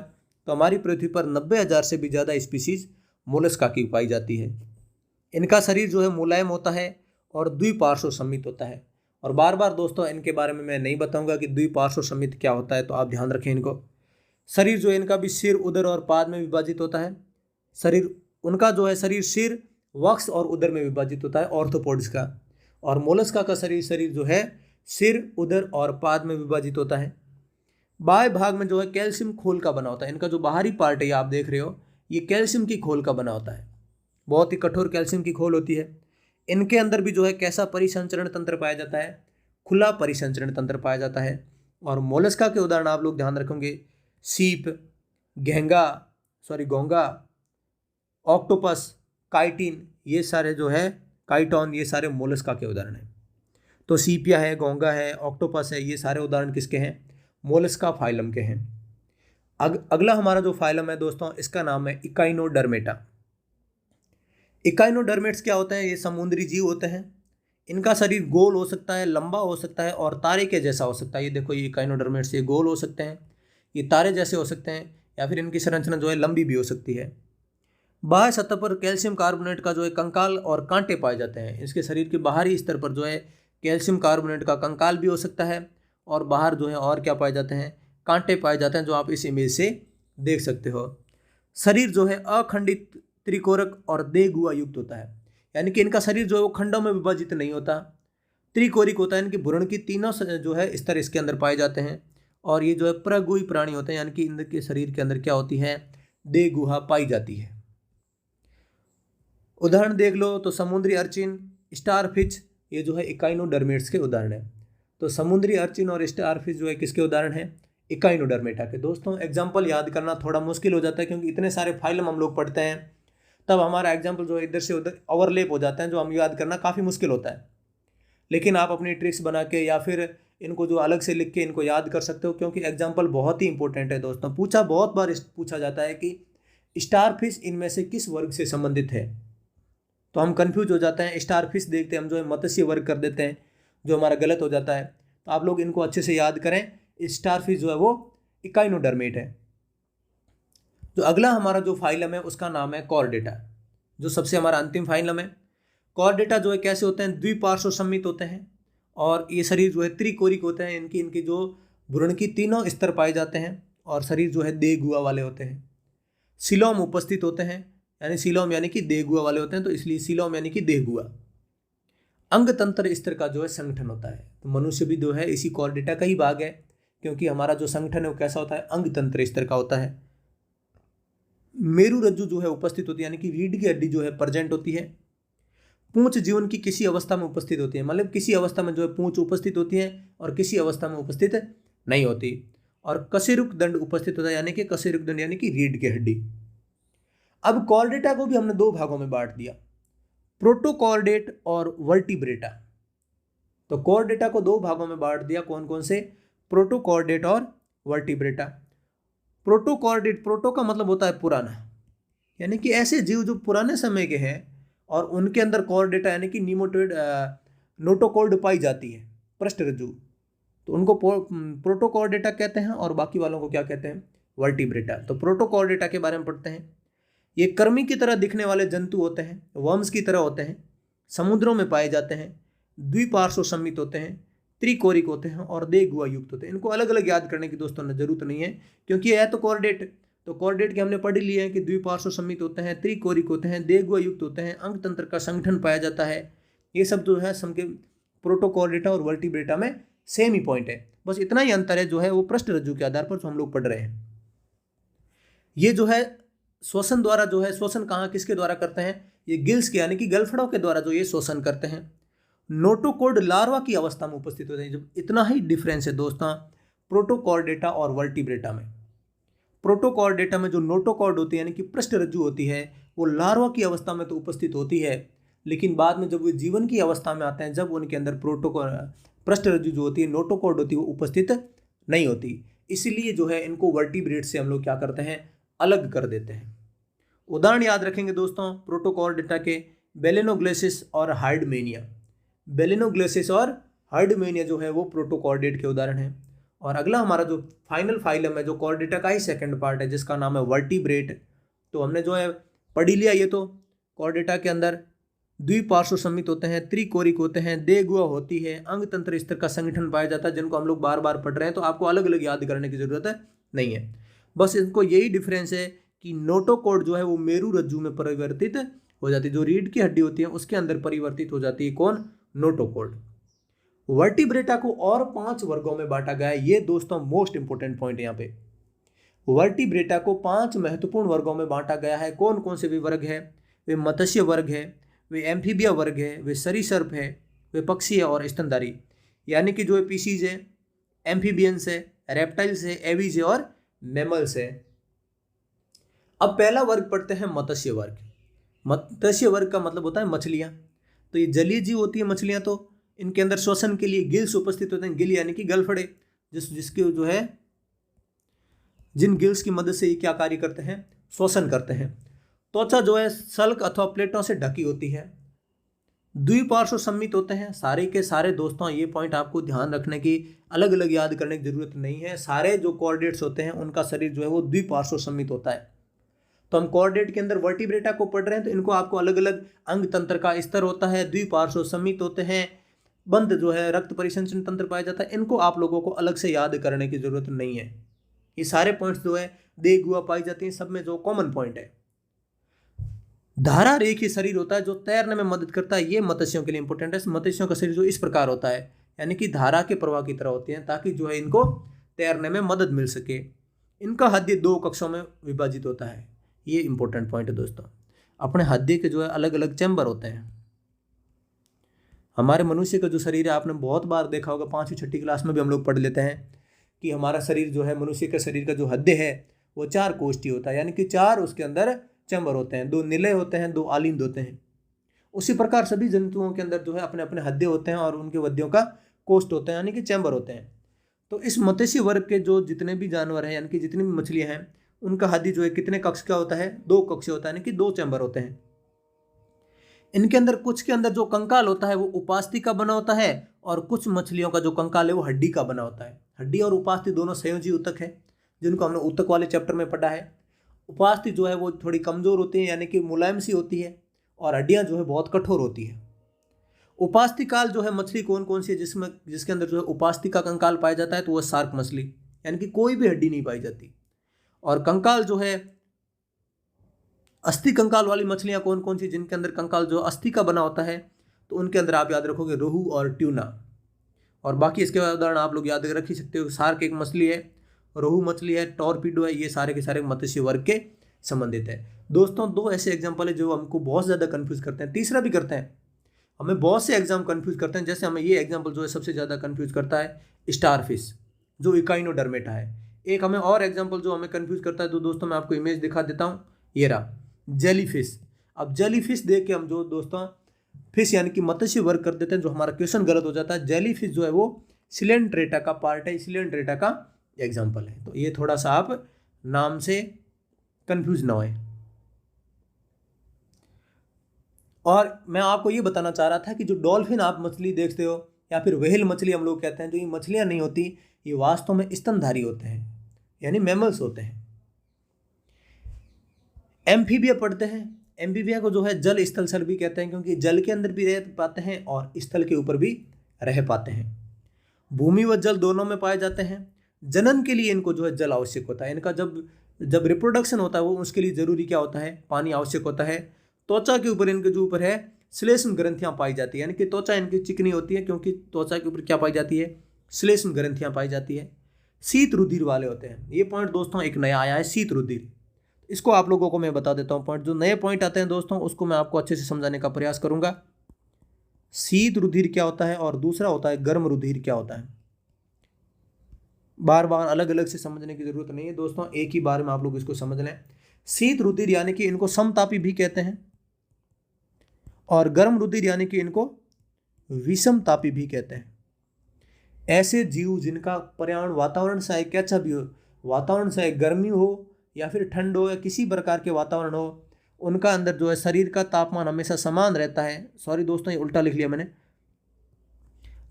तो हमारी पृथ्वी पर 90,000 से भी ज़्यादा स्पीसीज मोलस्का की पाई जाती है। इनका शरीर जो है मुलायम होता है और द्विपार्श्व सममित होता है। और बार बार दोस्तों इनके बारे में मैं नहीं बताऊंगा कि द्विपार्श्व सममित क्या होता है, तो आप ध्यान रखें इनको। शरीर जो है इनका भी सिर, उदर और पाद में विभाजित होता है। शरीर उनका जो है शरीर सिर, वक्ष और उदर में विभाजित होता है ऑर्थोपोड्स का। और मोलस्का का शरीर जो है सिर, उदर और पाद में विभाजित होता है। बाह्य भाग में जो है कैल्शियम खोल का बना होता है। इनका जो बाहरी पार्ट है आप देख रहे हो, ये कैल्शियम की खोल का बना होता है। बहुत ही कठोर कैल्शियम की खोल होती है। इनके अंदर भी जो है कैसा परिसंचरण तंत्र पाया जाता है? खुला परिसंचरण तंत्र पाया जाता है। और मोलस्का के उदाहरण आप लोग ध्यान रखेंगे, सीप, घोंगा, ऑक्टोपस, काइटिन, ये सारे जो है काइटॉन, ये सारे मोलस्का के उदाहरण हैं। तो सीपिया है, घोंगा है, ऑक्टोपस है, ये सारे उदाहरण किसके हैं? मोलस्का फाइलम के हैं। अगला हमारा जो फाइलम है दोस्तों इसका नाम है इकाइनोडर्मेटा। इकाइनोडर्मेट्स क्या होते हैं? ये समुद्री जीव होते हैं। इनका शरीर गोल हो सकता है, लंबा हो सकता है और तारे के जैसा हो सकता है। ये देखो, ये इकाइनोडर्मेट्स ये गोल हो सकते हैं, ये तारे जैसे हो सकते हैं, या फिर इनकी संरचना जो है लंबी भी हो सकती है। बाह्य सतह पर कैल्शियम कार्बोनेट का जो है कंकाल और कांटे पाए जाते हैं। इसके शरीर के बाहरी स्तर पर जो है कैल्शियम कार्बोनेट का कंकाल भी हो सकता है और बाहर जो है और क्या पाए जाते हैं? कांटे पाए जाते हैं, जो आप इस इमेज से देख सकते हो। शरीर जो है अखंडित, त्रिकोरक और देहगुहा युक्त होता है। यानी कि इनका शरीर जो है वो खंडों में विभाजित नहीं होता, त्रिकोरिक होता है। इनकी भ्रूण की तीनों जो है स्तर इसके अंदर पाए जाते हैं। और ये जो है प्रगुही प्राणी होते हैं, यानी कि इनके शरीर के अंदर क्या होती है? देहगुहा पाई जाती है। उदाहरण देख लो तो समुद्री अर्चिन, स्टारफिश, ये जो है इकाइनोडर्मेट्स के उदाहरण है। तो समुद्री अर्चिन और स्टारफिश जो है किसके उदाहरण है? इकाइनोडर्मेटा के। दोस्तों एग्जाम्पल याद करना थोड़ा मुश्किल हो जाता है, क्योंकि इतने सारे फाइलम हम लोग पढ़ते हैं, तब हमारा एग्जाम्पल जो है इधर से उधर ओवरलेप हो जाता है, जो हम याद करना काफ़ी मुश्किल होता है। लेकिन आप अपनी ट्रिक्स बना के या फिर इनको जो अलग से लिख के इनको याद कर सकते हो, क्योंकि एग्जाम्पल बहुत ही इंपॉर्टेंट है दोस्तों। बहुत बार पूछा जाता है कि स्टारफिश इनमें से किस वर्ग से संबंधित है, तो हम कंफ्यूज हो जाते हैं। स्टारफिश देखते हैं हम जो है मत्स्य वर्ग कर देते हैं, जो हमारा गलत हो जाता है। तो आप लोग इनको अच्छे से याद करें। स्टारफिश जो है वो इकाइनोडर्मेट है। जो अगला हमारा जो फाइलम है उसका नाम है कॉर्डेटा, जो सबसे हमारा अंतिम फाइलम है। कॉर्डेटा जो है कैसे होते हैं? द्विपार्श्व सममित होते हैं और ये शरीर जो है त्रिकोरिक होते हैं। इनकी जो भ्रूण की तीनों स्तर पाए जाते हैं और शरीर जो है देहगुहा वाले होते हैं। सीलोम उपस्थित होते हैं, यानी सीलोम यानी कि देहगुहा वाले होते हैं, तो इसलिए सीलोम यानी कि देहगुहा। अंग तंत्र स्तर का जो है संगठन होता है। तो मनुष्य भी जो है इसी कॉर्डेटा का ही भाग है, क्योंकि हमारा जो संगठन है वो कैसा होता है? अंग तंत्र स्तर का होता है। मेरु रज्जु जो है उपस्थित होती है, यानी कि रीढ़ की हड्डी जो है प्रेजेंट होती है। पूंछ जीवन की किसी अवस्था में उपस्थित होती है, मतलब किसी अवस्था में जो है पूंछ उपस्थित होती है और किसी अवस्था में उपस्थित नहीं होती। और कशेरुक दंड उपस्थित होता है, यानी कि कशेरुक दंड यानी कि रीढ़ की हड्डी। अब कॉर्डेटा को भी हमने दो भागों में बांट दिया, प्रोटोकॉर्डेट और वर्टिब्रेटा। तो कॉर्डेटा को दो भागों में बांट दिया, कौन कौन से? प्रोटोकॉर्डेट और वर्टिब्रेटा। प्रोटोकॉर्डेट, प्रोटो का मतलब होता है पुराना, यानी कि ऐसे जीव जो पुराने समय के हैं और उनके अंदर कॉर्डेटा यानी कि निमोटोइड नोटोकॉर्ड पाई जाती है, पृष्ठरज्जु, तो उनको प्रोटोकॉर्डेटा कहते हैं। और बाकी वालों को क्या कहते हैं? वर्टिब्रेटा। तो प्रोटोकॉर्डेटा के बारे में पढ़ते हैं। ये कर्मी की तरह दिखने वाले जंतु होते हैं, वर्म्स की तरह होते हैं, समुद्रों में पाए जाते हैं, द्विपार्श्व सममित होते हैं, त्रिकोरिक होते हैं और देहगुहा युक्त होते हैं। इनको अलग अलग याद करने की दोस्तों जरूरत नहीं है, क्योंकि यह तो कॉर्डेट, तो कॉर्डेट के हमने पढ़ लिए हैं कि द्विपार्श्व सममित होते हैं, त्रिकोरिक होते हैं, देहगुहा युक्त होते हैं, अंग तंत्र का संगठन पाया जाता है। ये सब जो है सबके प्रोटोकॉर्डेटा और वर्टिब्रेटा में सेम ही पॉइंट है, बस इतना ही अंतर है जो है वो पृष्ठरज्जु के आधार पर जो हम लोग पढ़ रहे हैं। ये जो है श्वसन द्वारा जो है, श्वसन कहाँ किसके द्वारा करते हैं, ये गिल्स के यानी कि गलफड़ों के द्वारा जो ये श्वसन करते हैं। नोटोकॉर्ड लार्वा की अवस्था में उपस्थित होते हैं। जब इतना ही डिफरेंस है दोस्तों प्रोटोकॉर्डेटा और वर्टिब्रेटा में। प्रोटोकॉर्डेटा में जो नोटोकॉर्ड होती है यानी कि पृष्ठरज्जु होती है, वो लार्वा की अवस्था में तो उपस्थित होती है, लेकिन बाद में जब वो जीवन की अवस्था में आते हैं, जब उनके अंदर पृष्ठरज्जु जो होती है, नोटोकॉर्ड होती है, वो उपस्थित नहीं होती। इसीलिए जो है इनको वर्टिब्रेट से हम लोग क्या करते हैं, अलग कर देते हैं। उदाहरण याद रखेंगे दोस्तों प्रोटोकॉर्डेटा के, बेलेनोग्लेसिस और हार्डमेनिया। बेलेनोग्लेसिस और हार्डमेनिया जो है वो प्रोटोकॉर्डेट के उदाहरण हैं। और अगला हमारा जो फाइनल फाइलम है, जो कॉर्डेटा का ही सेकंड पार्ट है, जिसका नाम है वर्टिब्रेट। तो हमने जो है पढ़ ही लिया, ये तो कॉर्डेटा के अंदर द्विपार्श्व संमित होते हैं, त्रिकोरिक होते हैं, देगुआ होती है, अंग तंत्र स्तर का संगठन पाया जाता है, जिनको हम लोग बार बार पढ़ रहे हैं, तो आपको अलग अलग याद करने की जरूरत नहीं है। बस इनको यही डिफरेंस है कि नोटोकॉर्ड जो है वो मेरु रज्जु में परिवर्तित हो जाती है, जो रीढ़ की हड्डी होती है उसके अंदर परिवर्तित हो जाती है। कौन, नोटोकॉर्ड। वर्टिब्रेटा को और 5 वर्गों में बांटा गया है। ये दोस्तों मोस्ट इंपोर्टेंट पॉइंट है यहाँ पे। वर्टिब्रेटा को 5 महत्वपूर्ण वर्गों में बांटा गया है। कौन कौन से वे वर्ग है, वे मत्स्य वर्ग है, वे एम्फीबिया वर्ग है, वे सरीसृप है, वे पक्षी है और स्तनधारी। यानी कि जो पीसीज है, एम्फीबियंस है, रेप्टाइल्स है, एवीज है और मैमल्स है। अब पहला वर्ग पढ़ते हैं मत्स्य वर्ग। मत्स्य वर्ग का मतलब होता है मछलियाँ। तो ये जलीय जीव होती है मछलियाँ, तो इनके अंदर श्वसन के लिए गिल्स उपस्थित होते हैं। गिल यानी कि गलफड़े, जिसके जो है जिन गिल्स की मदद से ये क्या कार्य करते हैं, श्वसन करते हैं। त्वचा जो है सल्क अथवा प्लेटों से ढकी होती है। द्विपार्श्व संमित होते हैं। सारे के सारे दोस्तों ये पॉइंट आपको ध्यान रखने की, अलग अलग याद करने की जरूरत नहीं है। सारे जो कॉर्डेट्स होते हैं उनका शरीर जो है वो द्विपार्श्व संमित होता है। तो हम कॉर्डेट के अंदर वर्टिब्रेटा को पढ़ रहे हैं, तो इनको आपको अलग अलग अंग तंत्र का स्तर होता है, द्विपार्श्व संमित होते हैं, बंद जो है रक्त परिसंचरण तंत्र पाया जाता है। इनको आप लोगों को अलग से याद करने की जरूरत नहीं है। ये सारे पॉइंट्स जो है देगुआ पाई जाती हैं, सब में जो कॉमन पॉइंट है। धारा रेखीय शरीर होता है जो तैरने में मदद करता है। ये मत्स्यों के लिए इंपॉर्टेंट है। मत्स्यों का शरीर जो इस प्रकार होता है, यानी कि धारा के प्रवाह की तरह होती है, ताकि जो है इनको तैरने में मदद मिल सके। इनका हृदय 2 कक्षों में विभाजित होता है। ये इंपॉर्टेंट पॉइंट है दोस्तों। अपने हृदय के जो है अलग अलग चैम्बर होते हैं। हमारे मनुष्य का जो शरीर है, आपने बहुत बार देखा होगा, 5वीं 6ठी क्लास में भी हम लोग पढ़ लेते हैं कि हमारा शरीर जो है, मनुष्य के शरीर का जो हृदय है वो 4 कोष्ठी होता है, यानी कि 4 उसके अंदर चैम्बर होते हैं। 2 निलय होते हैं, 2 आलिंद होते हैं। उसी प्रकार सभी जंतुओं के अंदर जो है अपने अपने हृदय होते हैं और उनके हृदयों का कोष्ठ होते हैं, यानी कि चैम्बर होते हैं। तो इस मत्स्य वर्ग के जो जितने भी जानवर हैं, यानी कि जितनी भी मछलियां हैं, उनका हृदय जो है कितने कक्ष का होता है, 2 कक्ष होता है, यानी कि 2 चैम्बर होते हैं। इनके अंदर कुछ के अंदर जो कंकाल होता है वो उपास्थि का बना होता है, और कुछ मछलियों का जो कंकाल है वो हड्डी का बना होता है। हड्डी और उपास्थि दोनों संयोजी ऊतक है, जिनको हमने ऊतक वाले चैप्टर में पढ़ा है। उपास्थि जो है वो थोड़ी कमजोर होती है, यानी कि मुलायम सी होती है, और हड्डियां जो है बहुत कठोर होती है। उपास्थि काल जो है मछली कौन कौन सी है जिसके अंदर जो है उपास्थि का कंकाल पाया जाता है, तो वह शार्क मछली, यानी कि कोई भी हड्डी नहीं पाई जाती। और कंकाल जो है अस्थि कंकाल वाली मछलियां कौन कौन सी, जिनके अंदर कंकाल जो अस्थि का बना होता है, तो उनके अंदर आप याद रखोगे रोहू और ट्यूना। और बाकी इसके उदाहरण आप लोग याद रख ही सकते हो। शार्क एक मछली है, रोहू मछली है, टॉर्पीडो है, ये सारे के सारे मत्स्य वर्ग के संबंधित है। दोस्तों 2 ऐसे एग्जाम्पल है जो हमको बहुत ज़्यादा कन्फ्यूज करते हैं। तीसरा भी करते हैं, हमें बहुत से एग्जाम कन्फ्यूज करते हैं। जैसे हमें ये एग्जाम्पल जो है सबसे ज़्यादा कन्फ्यूज करता है, स्टारफिश जो इकाइनोडर्मेटा है। एक हमें और एग्जाम्पल जो हमें कन्फ्यूज करता है, तो दोस्तों मैं आपको इमेज दिखा देता हूँ, ये रहा जेलीफिश। अब जेलीफिश देख के हम जो दोस्तों फिश यानी कि मत्स्य वर्ग कर देते हैं, जो हमारा क्वेश्चन गलत हो जाता है। जेलीफिश जो है वो सिलेंट्रेटा का पार्ट है, सिलेंट्रेटा का एग्जाम्पल है। तो ये थोड़ा सा आप नाम से कंफ्यूज ना होए। और मैं आपको ये बताना चाह रहा था कि जो डॉल्फिन आप मछली देखते हो, या फिर व्हेल मछली हम लोग कहते हैं, जो ये मछलियां नहीं होती, ये वास्तव में स्तनधारी होते हैं, यानी मैमल्स होते हैं। एम्फीबिया पढ़ते हैं। एम्फीबिया को जो है जल स्थल सर भी कहते हैं, क्योंकि जल के अंदर भी रह पाते हैं और स्थल के ऊपर भी रह पाते हैं। भूमि व जल दोनों में पाए जाते हैं। जनन के लिए इनको जो है जल आवश्यक होता है। इनका जब रिप्रोडक्शन होता है वो उसके लिए जरूरी क्या होता है, पानी आवश्यक होता है। त्वचा के ऊपर इनके जो ऊपर है श्लेष्म ग्रंथियां पाई जाती है, यानी कि त्वचा इनकी चिकनी होती है, क्योंकि त्वचा के ऊपर क्या पाई जाती है, श्लेष्म ग्रंथियां पाई जाती है। शीत रुधिर वाले होते हैं। ये पॉइंट दोस्तों एक नया आया है, शीत रुधिर। इसको आप लोगों को मैं बता देता हूँ पॉइंट। जो नए पॉइंट आते हैं दोस्तों उसको मैं आपको अच्छे से समझाने का प्रयास करूंगा। शीत रुधिर क्या होता है और दूसरा होता है गर्म रुधिर क्या होता है। बार बार अलग अलग से समझने की जरूरत नहीं है दोस्तों, एक ही बार में आप लोग इसको समझ लें। शीत रुधिर यानी कि इनको समतापी भी कहते हैं, और गर्म रुधिर यानी कि इनको विषमतापी भी कहते हैं। ऐसे जीव जिनका पर्यावरण वातावरण से कैसा भी हो, वातावरण से गर्मी हो या फिर ठंड हो या किसी प्रकार के वातावरण हो, उनका अंदर जो है शरीर का तापमान हमेशा समान रहता है। सॉरी दोस्तों, ये उल्टा लिख लिया मैंने।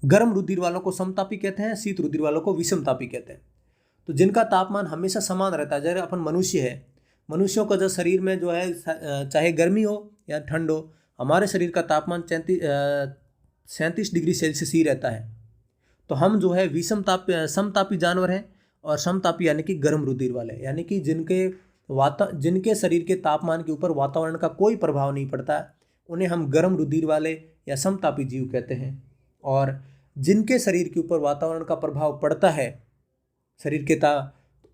गर्म रुधिर वालों को समतापी कहते हैं, शीत रुधिर वालों को विषमतापी कहते हैं। तो जिनका तापमान हमेशा समान रहता है, जैसे अपन मनुष्य है, मनुष्यों का जो शरीर में जो है चाहे गर्मी हो या ठंड हो, हमारे शरीर का तापमान 37 डिग्री सेल्सियस ही रहता है। तो हम जो है समतापी जानवर हैं, और समतापी यानी कि गर्म रुधिर वाले, यानी कि जिनके शरीर के तापमान के ऊपर वातावरण का कोई प्रभाव नहीं पड़ता, उन्हें हम गर्म रुधिर वाले या समतापी जीव कहते हैं। और जिनके शरीर के ऊपर वातावरण का प्रभाव पड़ता है शरीर के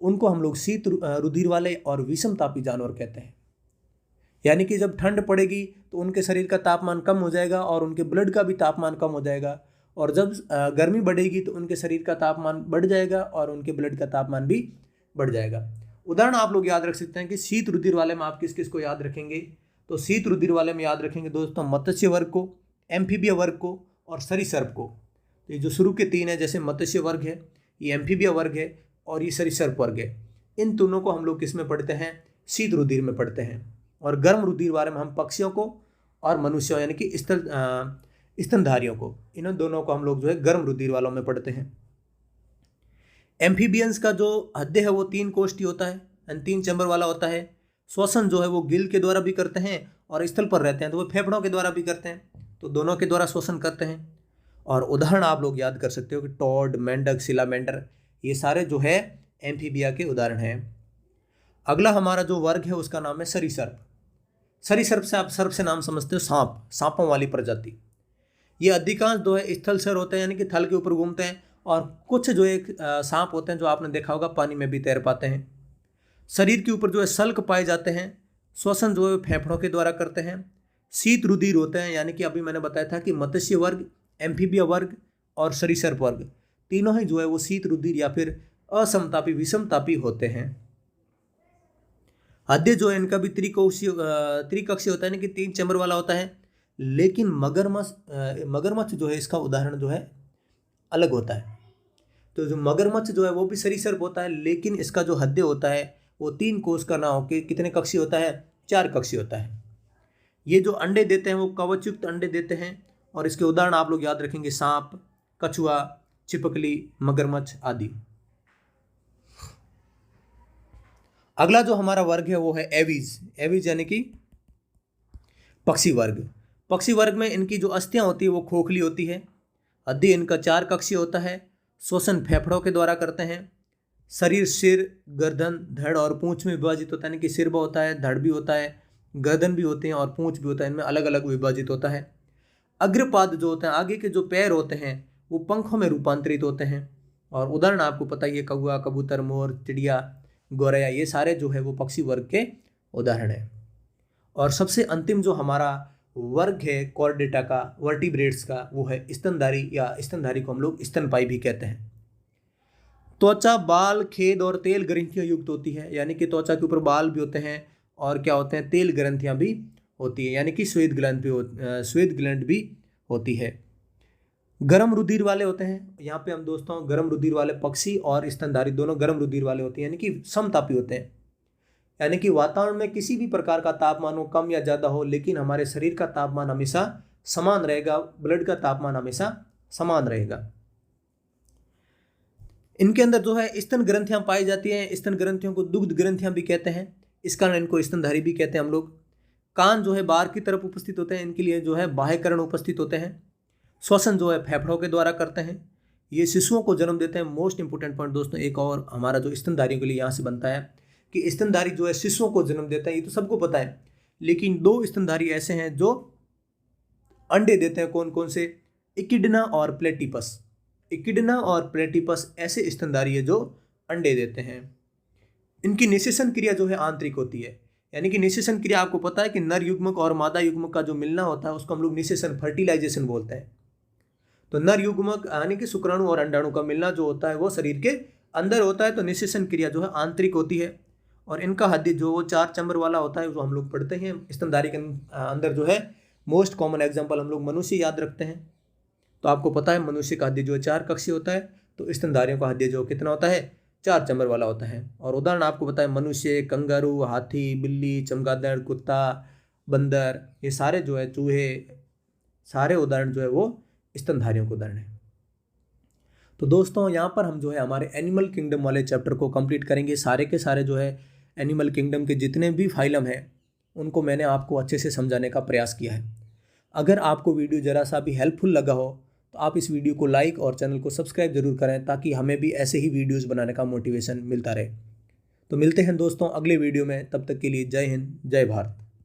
उनको हम लोग शीत रुधिर वाले और विषमतापी जानवर कहते हैं। यानी कि जब ठंड पड़ेगी तो उनके शरीर का तापमान कम हो जाएगा और उनके ब्लड का भी तापमान कम हो जाएगा, और जब गर्मी बढ़ेगी तो उनके शरीर का तापमान बढ़ जाएगा और उनके ब्लड का तापमान भी बढ़ जाएगा। उदाहरण आप लोग याद रख सकते हैं कि शीत रुधिर वाले में आप किस किस को याद रखेंगे। तो शीत रुधिर वाले में याद रखेंगे दोस्तों मत्स्य वर्ग को, एम्फीबिया वर्ग को और सरीसृप को। तो ये जो शुरू के तीन है, जैसे मत्स्य वर्ग है, ये एम्फीबिया वर्ग है और ये सरीसृप वर्ग है, इन तीनों को हम लोग किस में पढ़ते हैं, शीत रुधिर में पढ़ते हैं। और गर्म रुधिर वाले में हम पक्षियों को और मनुष्यों यानी कि स्तनधारियों को, इन दोनों को हम लोग जो है गर्म रुधिर वालों में पढ़ते हैं। एम्फीबियंस का जो हृदय है वो 3 कोष्ठी होता है, 3 चैम्बर वाला होता है। श्वसन जो है वो गिल के द्वारा भी करते हैं, और स्थल पर रहते हैं तो वो फेफड़ों के द्वारा भी करते हैं, तो दोनों के द्वारा श्वसन करते हैं। और उदाहरण आप लोग याद कर सकते हो कि टॉड, मेंढक, सिलामेंडर, ये सारे जो है एम्फीबिया के उदाहरण हैं। अगला हमारा जो वर्ग है उसका नाम है सरीसृप। सरीसृप से आप सर्प से नाम समझते हो, सांपों वाली प्रजाति। ये अधिकांश जो है स्थल सर होते हैं, यानी कि थल के ऊपर घूमते हैं, और कुछ जो एक सांप होते हैं जो आपने देखा होगा पानी में भी तैर पाते हैं। शरीर के ऊपर जो है सल्क पाए जाते हैं। श्वसन जो है फेफड़ों के द्वारा करते हैं। शीत रुधिर होते हैं, यानी कि अभी मैंने बताया था कि मत्स्य वर्ग, एम्फीबिया वर्ग और सरीसृप वर्ग तीनों ही जो है वो शीत रुधिर या फिर असमतापी विषमतापी होते हैं। हृदय जो है इनका भी त्रिकक्षीय होता है, यानी कि 3 चैम्बर वाला होता है। लेकिन मगरमच्छ जो है इसका उदाहरण जो है अलग होता है। तो जो मगरमच्छ जो है वो भी सरीसृप होता है, लेकिन इसका जो हृदय होता है वो 3 कोष का ना होकर कितने कक्षीय होता है, 4 कक्षीय होता है। ये जो अंडे देते हैं वो कवचयुक्त अंडे देते हैं, और इसके उदाहरण आप लोग याद रखेंगे सांप, कछुआ, छिपकली, मगरमच्छ आदि। अगला जो हमारा वर्ग है वो है एवीज। एवीज यानी कि पक्षी वर्ग। पक्षी वर्ग में इनकी जो अस्थियां होती है वो खोखली होती है। हृदय इनका 4 कक्षीय होता है। श्वसन फेफड़ों के द्वारा करते हैं। शरीर सिर, गर्दन, धड़ और पूंछ में विभाजित होता है, यानी कि सिर भी होता है, धड़ भी होता है, गर्दन भी होते हैं और पूंछ भी होता है, इनमें अलग अलग विभाजित होता है। अग्रपाद जो होते हैं, आगे के जो पैर होते हैं वो पंखों में रूपांतरित होते हैं। और उदाहरण आपको पता ही है, कौवा, कबूतर, मोर, चिड़िया, गौरैया, ये सारे जो है वो पक्षी वर्ग के उदाहरण है। और सबसे अंतिम जो हमारा वर्ग है कॉर्डेटा का, वर्टिब्रेट्स का, वो है स्तनधारी, या स्तनधारी को हम लोग स्तनपायी भी कहते हैं। त्वचा, बाल, खेद और तेल ग्रंथियां युक्त होती है, यानी कि त्वचा के ऊपर बाल भी होते हैं और क्या होते हैं, तेल ग्रंथियां भी होती है, यानी कि श्वेत ग्लैंड भी होती है। गर्म रुधिर वाले होते हैं। यहाँ पे हम दोस्तों गर्म रुधिर वाले पक्षी और स्तनधारी दोनों गर्म रुधिर वाले होते हैं, यानी कि समतापी होते हैं। यानी कि वातावरण में किसी भी प्रकार का तापमान हो, कम या ज़्यादा हो, लेकिन हमारे शरीर का तापमान हमेशा समान रहेगा, ब्लड का तापमान हमेशा समान रहेगा। इनके अंदर जो है स्तन ग्रंथियां पाई जाती हैं। स्तन ग्रंथियों को दुग्ध ग्रंथियां भी कहते हैं, इस कारण इनको स्तनधारी भी कहते हैं हम लोग। कान जो है बाहर की तरफ उपस्थित होते हैं, इनके लिए जो है बाह्यकर्ण उपस्थित होते हैं। श्वसन जो है फेफड़ों के द्वारा करते हैं। ये शिशुओं को जन्म देते हैं। मोस्ट इंपोर्टेंट पॉइंट दोस्तों एक और हमारा जो स्तनधारियों के लिए यहाँ से बनता है कि स्तनधारी जो है शिशुओं को जन्म देता है, ये तो सबको पता है, लेकिन 2 स्तनधारी ऐसे हैं जो अंडे देते हैं। कौन कौन से? इकिडना और प्लेटिपस। इकिडना और प्लेटिपस ऐसे स्तनधारी है जो अंडे देते हैं। इनकी निषेचन क्रिया जो है आंतरिक होती है। यानी कि निषेचन क्रिया आपको पता है कि नर युग्मक और मादा युग्मक का जो मिलना होता है उसको हम लोग निषेचन फर्टिलाइजेशन बोलते हैं। तो नर युग्मक यानी कि शुक्राणु और अंडाणु का मिलना जो होता है वो शरीर के अंदर होता है, तो निषेचन क्रिया जो है आंतरिक होती है। और इनका हृदय जो वो 4 चैम्बर वाला होता है जो हम लोग पढ़ते हैं स्तनधारी के अंदर जो है मोस्ट कॉमन एग्जाम्पल हम लोग मनुष्य याद रखते हैं। तो आपको पता है मनुष्य का हृदय जो है 4 कक्षीय होता है, तो स्तनधारियों का हृदय जो कितना होता है 4 चैम्बर वाला होता है। और उदाहरण आपको पता है मनुष्य, कंगारू, हाथी, बिल्ली, चमगादड़, कुत्ता, बंदर, ये सारे जो है चूहे, सारे उदाहरण जो है वो स्तनधारियों के उदाहरण है। तो दोस्तों यहाँ पर हम जो है हमारे एनिमल किंगडम वाले चैप्टर को कंप्लीट करेंगे। सारे के सारे जो है एनिमल किंगडम के जितने भी फाइलम हैं उनको मैंने आपको अच्छे से समझाने का प्रयास किया है। अगर आपको वीडियो ज़रा सा भी हेल्पफुल लगा हो तो आप इस वीडियो को लाइक और चैनल को सब्सक्राइब जरूर करें, ताकि हमें भी ऐसे ही वीडियोस बनाने का मोटिवेशन मिलता रहे। तो मिलते हैं दोस्तों अगले वीडियो में, तब तक के लिए जय हिंद, जय भारत।